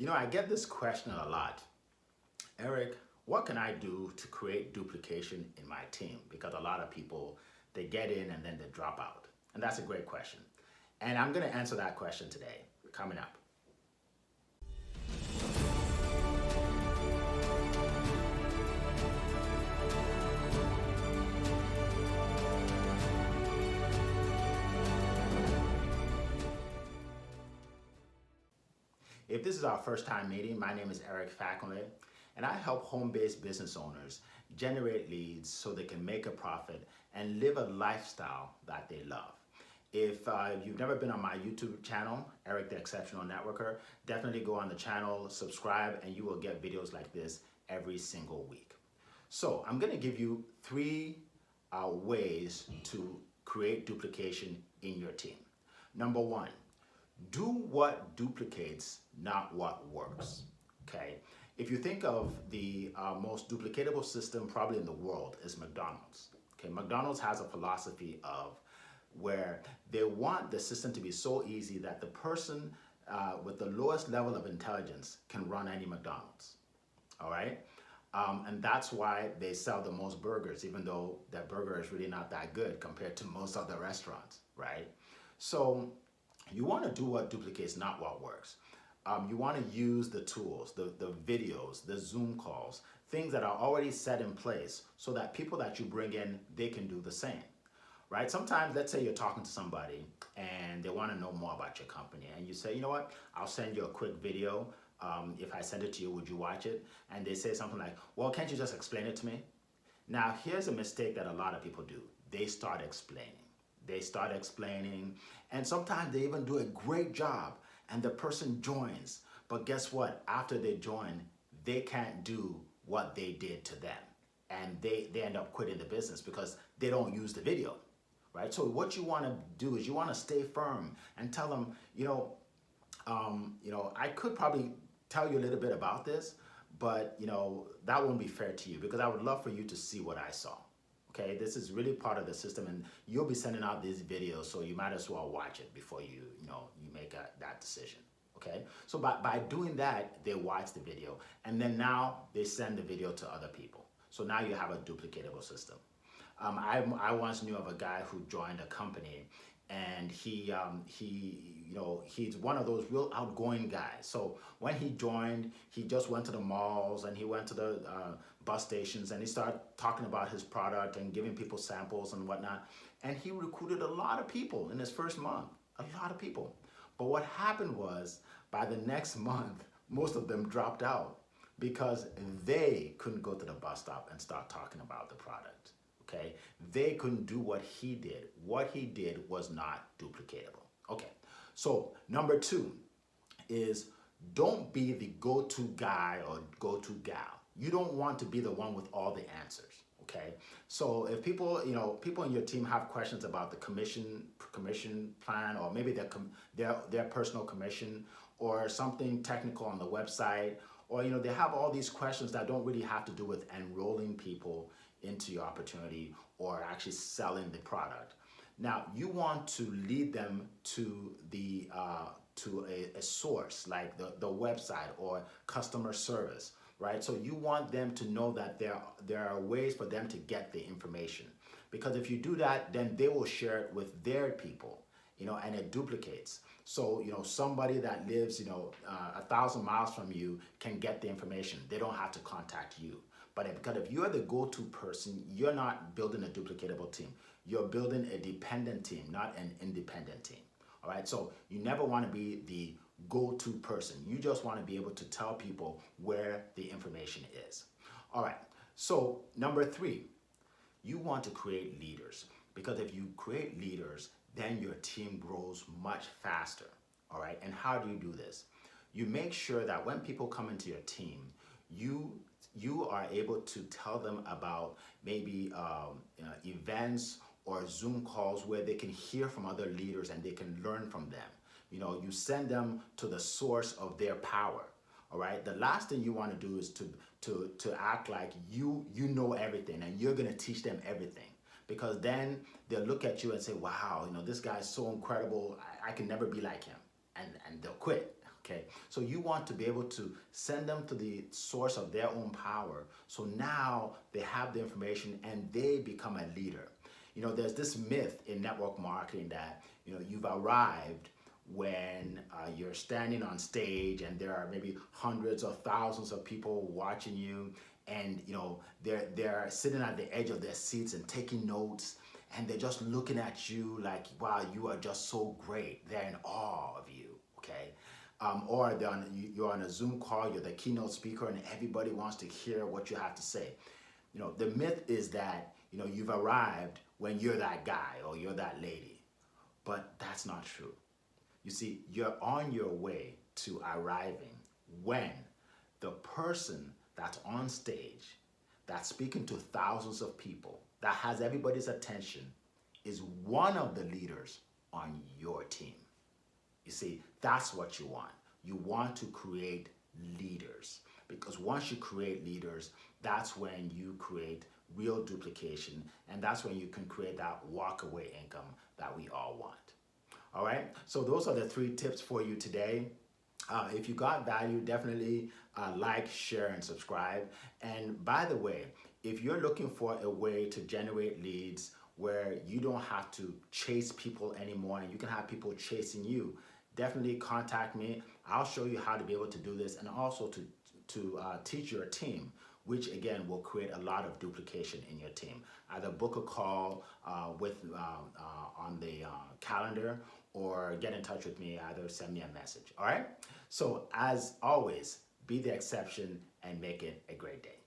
I get this question a lot. Eric, what can I do to create duplication in my team? Because a lot of people, they get in and then they drop out. And that's a great question. And I'm going to answer that question today, coming up. If this is our first time meeting, my name is Eric Faculty, and I help home-based business owners generate leads so they can make a profit and live a lifestyle that they love. If you've never been on my YouTube channel, Eric the Exceptional Networker, definitely go on the channel, subscribe, and you will get videos like this every single week. So I'm going to give you three ways to create duplication in your team. Number one, do what duplicates, not what works. Okay? If you think of the most duplicatable system probably in the world is McDonald's. Okay, McDonald's has a philosophy of where they want the system to be so easy that the person with the lowest level of intelligence can run any McDonald's. All right? And that's why they sell the most burgers, even though that burger is really not that good compared to most other restaurants, right? So you want to do what duplicates, not what works. You want to use the tools, the videos, the Zoom calls, things that are already set in place so that people that you bring in, they can do the same, right? Sometimes, let's say you're talking to somebody and they want to know more about your company and you say, you know what, I'll send you a quick video. If I send it to you, would you watch it? And they say something like, well, can't you just explain it to me? Now, here's a mistake that a lot of people do. They start explaining. They start explaining, and sometimes they even do a great job, and the person joins. But guess what? After they join, they can't do what they did to them, and they end up quitting the business because they don't use the video, right? So what you want to do is you want to stay firm and tell them, I could probably tell you a little bit about this, but that won't be fair to you because I would love for you to see what I saw. Okay, this is really part of the system, and you'll be sending out these videos, so you might as well watch it before you make that decision. Okay, so by doing that, they watch the video, and then now they send the video to other people. So now you have a duplicatable system. I once knew of a guy who joined a company, and he's one of those real outgoing guys. So when he joined, he just went to the malls and he went to the bus stations and he started talking about his product and giving people samples and whatnot. And he recruited a lot of people in his first month, a lot of people. But what happened was by the next month, most of them dropped out because they couldn't go to the bus stop and start talking about the product. Okay, they couldn't do what he did. What he did was not duplicatable. Okay, so number two is don't be the go-to guy or go-to gal. You don't want to be the one with all the answers. Okay, so if people in your team have questions about the commission plan, or maybe their personal commission, or something technical on the website, or they have all these questions that don't really have to do with enrolling people into your opportunity or actually selling the product. Now you want to lead them to a source like the website or customer service, right? So you want them to know that there are ways for them to get the information, because if you do that, then they will share it with their people, and it duplicates. So somebody that lives 1,000 miles from you can get the information. They don't have to contact you. But because if you're the go-to person, you're not building a duplicatable team. You're building a dependent team, not an independent team. All right, so you never want to be the go-to person. You just want to be able to tell people where the information is. All right, so number three, you want to create leaders, because if you create leaders, then your team grows much faster. All right, and how do you do this? You make sure that when people come into your team, you are able to tell them about maybe events or Zoom calls where they can hear from other leaders and they can learn from them. You send them to the source of their power. All right. The last thing you want to do is to act like you know everything and you're going to teach them everything, because then they'll look at you and say, wow, this guy's so incredible. I can never be like him. And they'll quit. Okay, so you want to be able to send them to the source of their own power. So now they have the information and they become a leader. You know, there's this myth in network marketing that, you know, you've arrived when you're standing on stage and there are maybe hundreds or thousands of people watching you, and you know they're sitting at the edge of their seats and taking notes, and they're just looking at you like, wow, you are just so great. They're in awe of you. Okay, or you're on a Zoom call, you're the keynote speaker, and everybody wants to hear what you have to say. You know, the myth is that, you know, you've arrived when you're that guy or you're that lady, but that's not true. You see, you're on your way to arriving when the person that's on stage, that's speaking to thousands of people, that has everybody's attention, is one of the leaders on your team. You see, that's what you want. You want to create leaders, because once you create leaders, that's when you create real duplication, and that's when you can create that walk-away income that we all want. All right, so those are the 3 tips for you today. If you got value, definitely like, share, and subscribe. And by the way, if you're looking for a way to generate leads where you don't have to chase people anymore and you can have people chasing you, definitely contact me. I'll show you how to be able to do this, and also to teach your team, which again will create a lot of duplication in your team. Either book a call on the calendar, or get in touch with me, either send me a message. All right? So as always, be the exception and make it a great day.